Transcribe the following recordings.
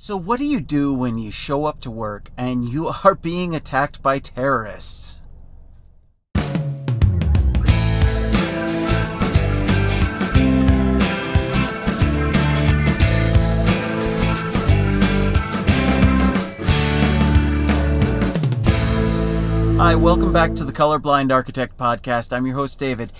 So what do you do when you show up to work and you are being attacked by terrorists? Hi, welcome back to the Colorblind Architect Podcast. I'm your host, David.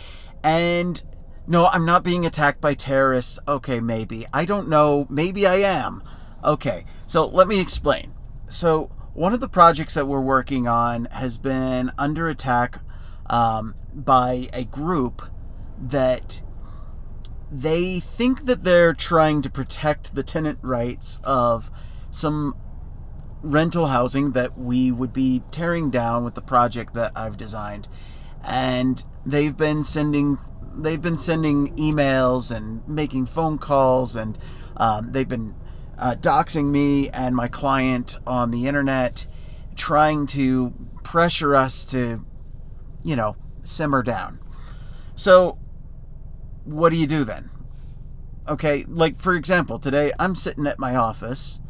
And no, I'm not being attacked by terrorists. Okay, maybe. I don't know. Maybe I am. Okay, so let me explain. So one of the projects that we're working on has been under attack by a group that they think that they're trying to protect the tenant rights of some rental housing that we would be tearing down with the project that I've designed. And they've been sending emails and making phone calls, and they've been doxing me and my client on the internet, trying to pressure us to, simmer down. So what do you do then? Okay, like for example, today I'm sitting at my office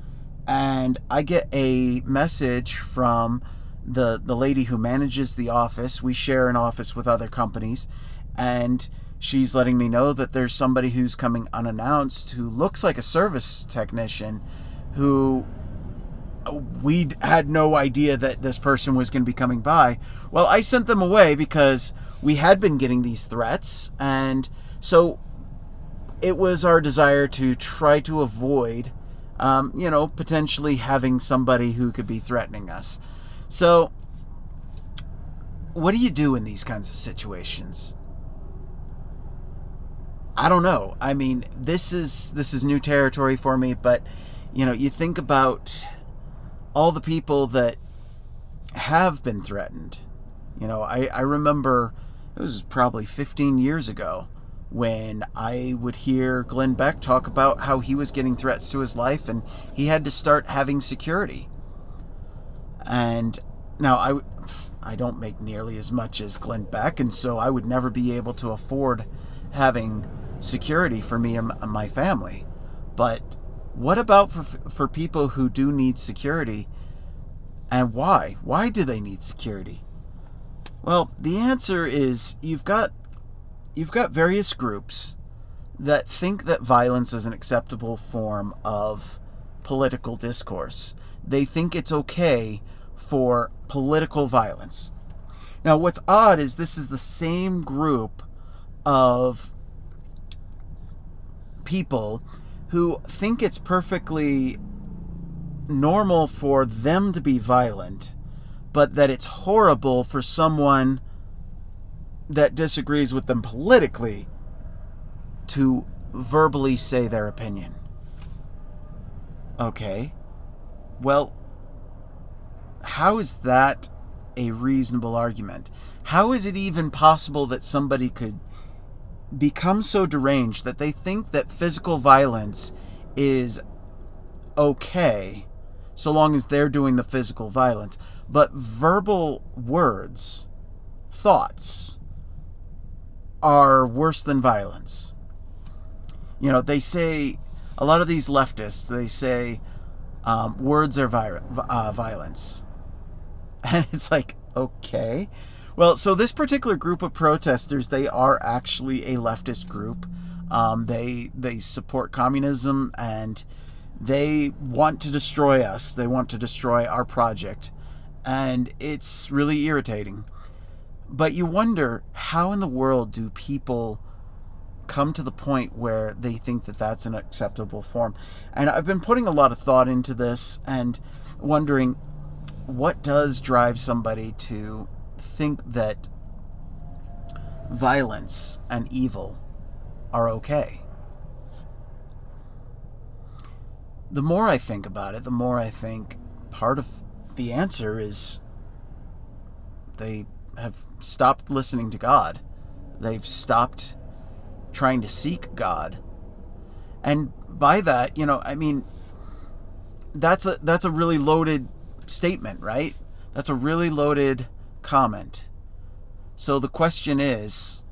and I get a message from the lady who manages the office. We share an office with other companies, and she's letting me know that there's somebody who's coming unannounced who looks like a service technician who we had no idea that this person was going to be coming by. Well, I sent them away because we had been getting these threats, and so it was our desire to try to avoid potentially having somebody who could be threatening us. So what do you do in these kinds of situations? I don't know. I mean, this is new territory for me, but you think about all the people that have been threatened. I remember it was probably 15 years ago when I would hear Glenn Beck talk about how he was getting threats to his life and he had to start having security. And now I don't make nearly as much as Glenn Beck, and so I would never be able to afford having security for me and my family. But what about for people who do need security, and why? Why do they need security? Well, the answer is you've got various groups that think that violence is an acceptable form of political discourse. They think it's okay for political violence. Now, what's odd is this is the same group of people who think it's perfectly normal for them to be violent, but that it's horrible for someone that disagrees with them politically to verbally say their opinion. Okay, well, how is that a reasonable argument? How is it even possible that somebody could become so deranged that they think that physical violence is okay so long as they're doing the physical violence, but verbal words, thoughts, are worse than violence? They say, a lot of these leftists, they say words are violence. And it's like, okay. Well, so this particular group of protesters, they are actually a leftist group. They support communism, and they want to destroy us. They want to destroy our project. And it's really irritating. But you wonder, how in the world do people come to the point where they think that that's an acceptable form? And I've been putting a lot of thought into this and wondering, what does drive somebody to think that violence and evil are okay? The more I think about it, the more I think part of the answer is they have stopped listening to God. They've stopped trying to seek God. And by that, that's a really loaded statement, right? That's a really loaded comment. So the question is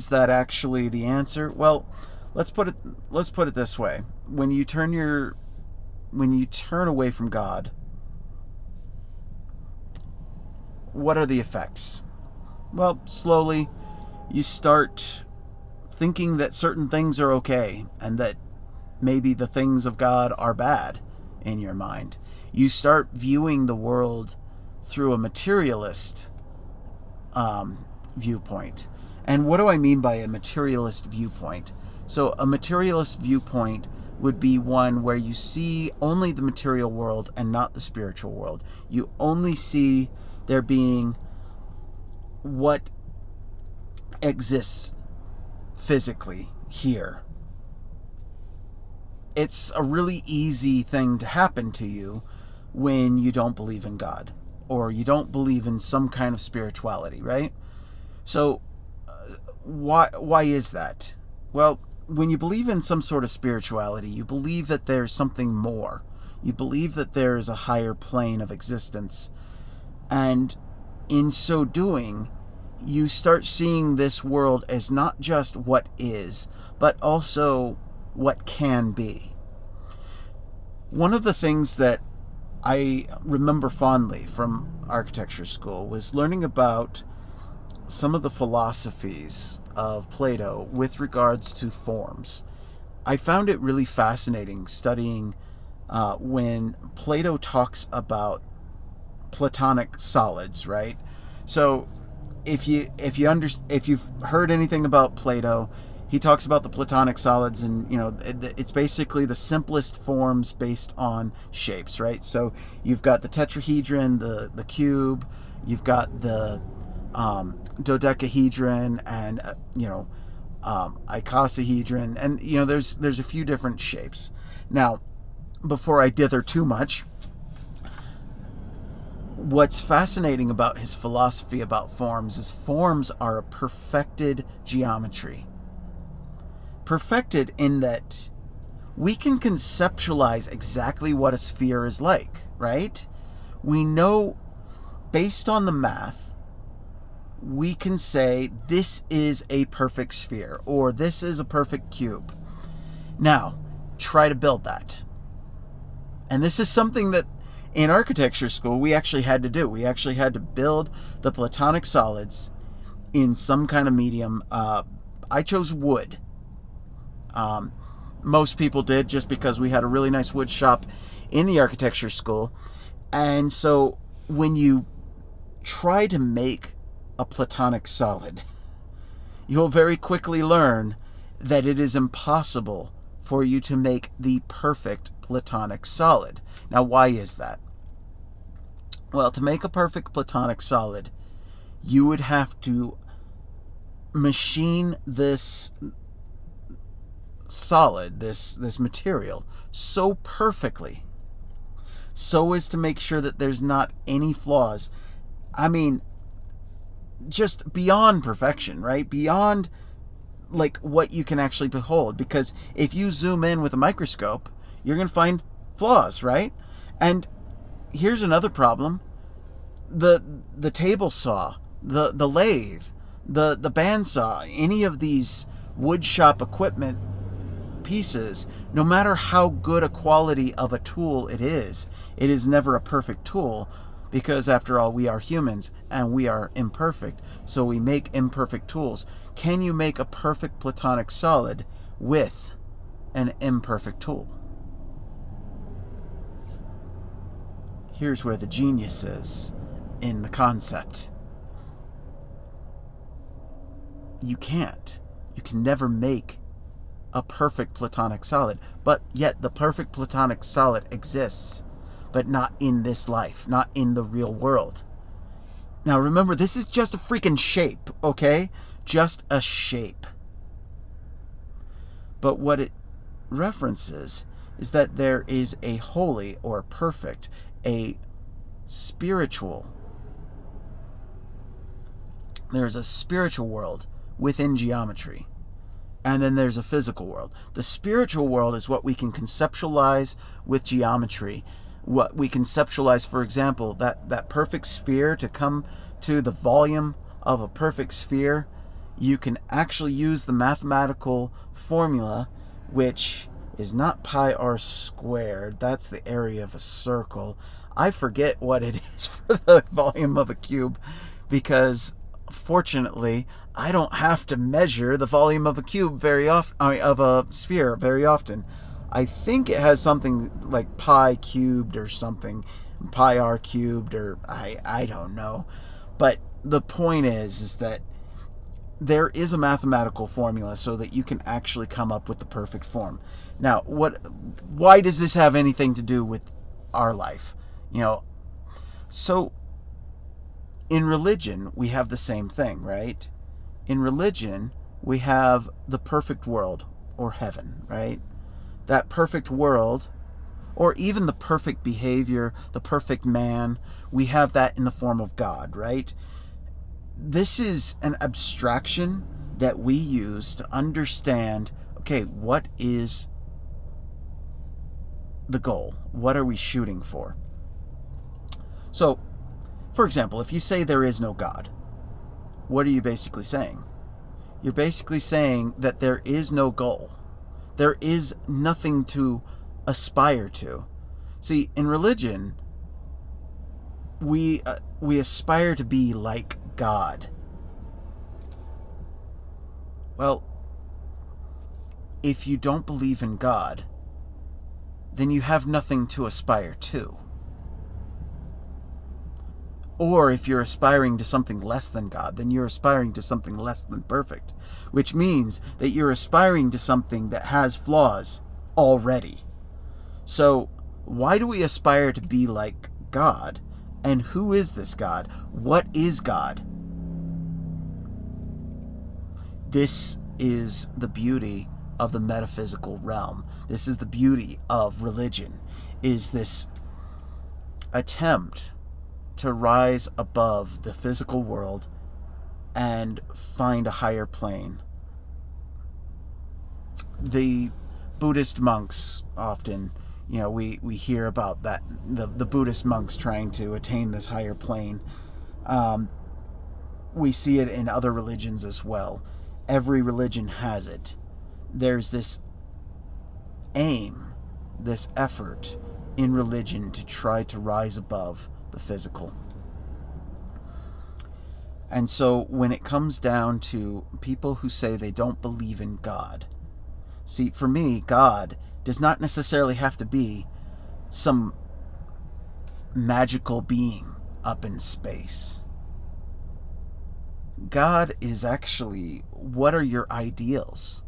that actually the answer? Well, let's put it this way. When you turn your you turn away from God, what are the effects? Well, slowly you start thinking that certain things are okay and that maybe the things of God are bad in your mind. You start viewing the world through a materialist viewpoint. And what do I mean by a materialist viewpoint? So a materialist viewpoint would be one where you see only the material world and not the spiritual world. You only see there being what exists physically here. It's a really easy thing to happen to you when you don't believe in God or you don't believe in some kind of spirituality, right? So why is that? Well, when you believe in some sort of spirituality, you believe that there's something more. You believe that there is a higher plane of existence. And in so doing, you start seeing this world as not just what is, but also what can be. One of the things that I remember fondly from architecture school was learning about some of the philosophies of Plato with regards to forms. I found it really fascinating studying when Plato talks about Platonic solids, right? So if you've heard anything about Plato, he talks about the Platonic solids, and it's basically the simplest forms based on shapes, right? So you've got the tetrahedron, the cube, you've got the dodecahedron, and icosahedron, and there's a few different shapes. Now, before I dither too much, what's fascinating about his philosophy about forms is forms are a perfected geometry. Perfected in that we can conceptualize exactly what a sphere is like, right? We know, based on the math, we can say this is a perfect sphere or this is a perfect cube. Now, try to build that. And this is something that in architecture school we actually had to do. We actually had to build the Platonic solids in some kind of medium. I chose wood. Most people did, just because we had a really nice wood shop in the architecture school. And so when you try to make a Platonic solid, you'll very quickly learn that it is impossible for you to make the perfect Platonic solid. Now, why is that? Well, to make a perfect Platonic solid, you would have to machine this solid, this material, so perfectly, so as to make sure that there's not any flaws. I mean, just beyond perfection, right? Beyond like what you can actually behold. Because if you zoom in with a microscope, you're going to find flaws, right? And here's another problem. The table saw, the lathe, the bandsaw, any of these wood shop equipment pieces, no matter how good a quality of a tool it is never a perfect tool, because after all, we are humans and we are imperfect, so we make imperfect tools. Can you make a perfect Platonic solid with an imperfect tool? Here's where the genius is in the concept. You can't. You can never make a perfect Platonic solid, but yet the perfect Platonic solid exists, but not in this life, not in the real world. Now remember, this is just a freaking shape, okay? Just a shape. But what it references is that there is a holy or perfect, a spiritual. There's a spiritual world within geometry. And then there's a physical world. The spiritual world is what we can conceptualize with geometry. What we conceptualize, for example, that perfect sphere, to come to the volume of a perfect sphere, you can actually use the mathematical formula, which is not pi r squared. That's the area of a circle. I forget what it is for the volume of a cube because, fortunately, I don't have to measure the volume of a cube very often, of a sphere very often. I think it has something like pi cubed or something, pi r cubed, or I don't know. But the point is that there is a mathematical formula so that you can actually come up with the perfect form. Now, why does this have anything to do with our life? So in religion, we have the same thing, right? In religion, we have the perfect world, or heaven, right? That perfect world, or even the perfect behavior, the perfect man, we have that in the form of God, right? This is an abstraction that we use to understand, okay, what is the goal? What are we shooting for? So, for example, if you say there is no God, what are you basically saying? You're basically saying that there is no goal. There is nothing to aspire to. See, in religion, we aspire to be like God. Well, if you don't believe in God, then you have nothing to aspire to. Or if you're aspiring to something less than God, then you're aspiring to something less than perfect, which means that you're aspiring to something that has flaws already. So, why do we aspire to be like God? And who is this God? What is God? This is the beauty of the metaphysical realm. This is the beauty of religion, is this attempt to rise above the physical world and find a higher plane. The Buddhist monks often, we hear about that, the Buddhist monks trying to attain this higher plane. We see it in other religions as well. Every religion has it. There's this aim, this effort in religion to try to rise above the physical. And so when it comes down to people who say they don't believe in God, see, for me, God does not necessarily have to be some magical being up in space. God is actually, what are your ideals?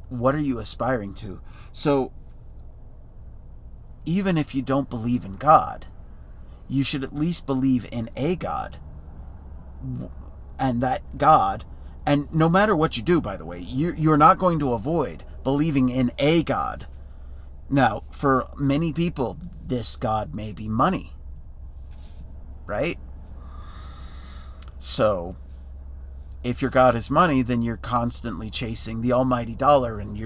What are you aspiring to? So, even if you don't believe in God, you should at least believe in a God. And that God, and no matter what you do, by the way, you're not going to avoid believing in a God. Now, for many people, this God may be money, right? So, if your God is money, then you're constantly chasing the almighty dollar, and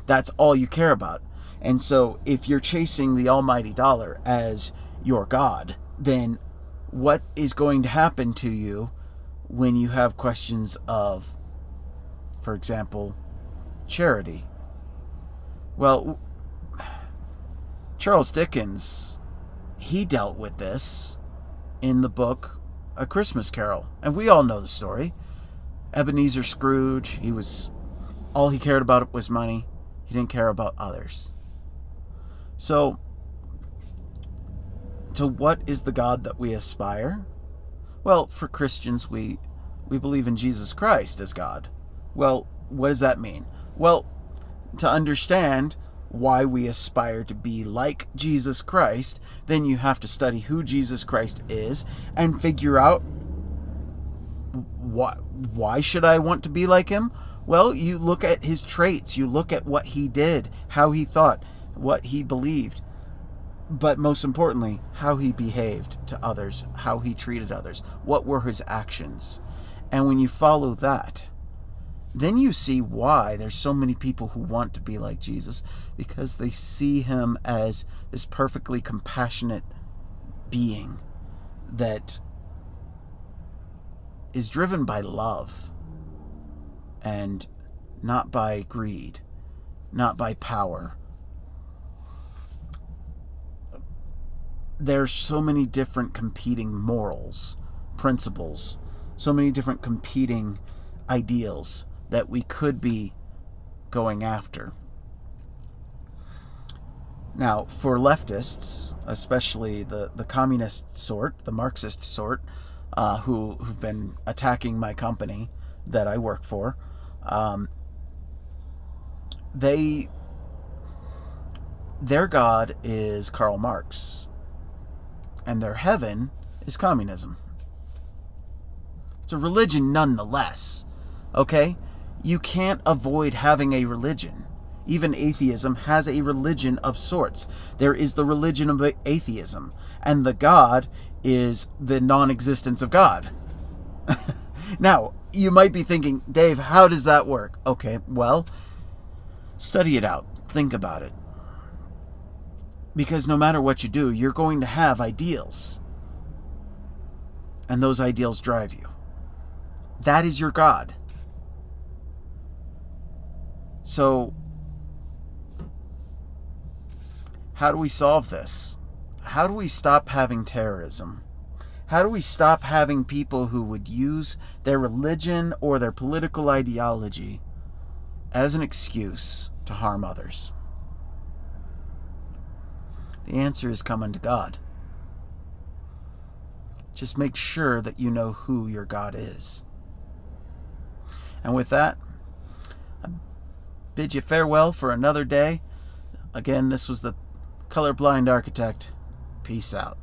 that's all you care about. And so, if you're chasing the almighty dollar as your God, then what is going to happen to you when you have questions of, for example, charity? Well, Charles Dickens, he dealt with this in the book A Christmas Carol, and we all know the story. Ebenezer Scrooge, all he cared about was money. He didn't care about others. So, to what is the God that we aspire? Well, for Christians, we believe in Jesus Christ as God. Well, what does that mean? Well, to understand why we aspire to be like Jesus Christ, then you have to study who Jesus Christ is and figure out why should I want to be like him? Well, you look at his traits, you look at what he did, how he thought, what he believed, but most importantly, how he behaved to others, how he treated others, what were his actions. And when you follow that, then you see why there's so many people who want to be like Jesus, because they see him as this perfectly compassionate being that is driven by love and not by greed. not by power. There's so many different competing morals, principles, so many different competing ideals that we could be going after. Now, for leftists, especially the communist sort, the Marxist sort, who've been attacking my company that I work for, their God is Karl Marx, and their heaven is communism. It's a religion nonetheless, okay? You can't avoid having a religion. Even atheism has a religion of sorts. There is the religion of atheism, and the God is the non-existence of God. Now, you might be thinking, Dave, how does that work? Okay, well, study it out. Think about it. Because no matter what you do, you're going to have ideals. And those ideals drive you. That is your God. So, how do we solve this? How do we stop having terrorism? How do we stop having people who would use their religion or their political ideology as an excuse to harm others? The answer is come unto God. Just make sure that you know who your God is. And with that, I bid you farewell for another day. Again, this was the Colorblind Architect. Peace out.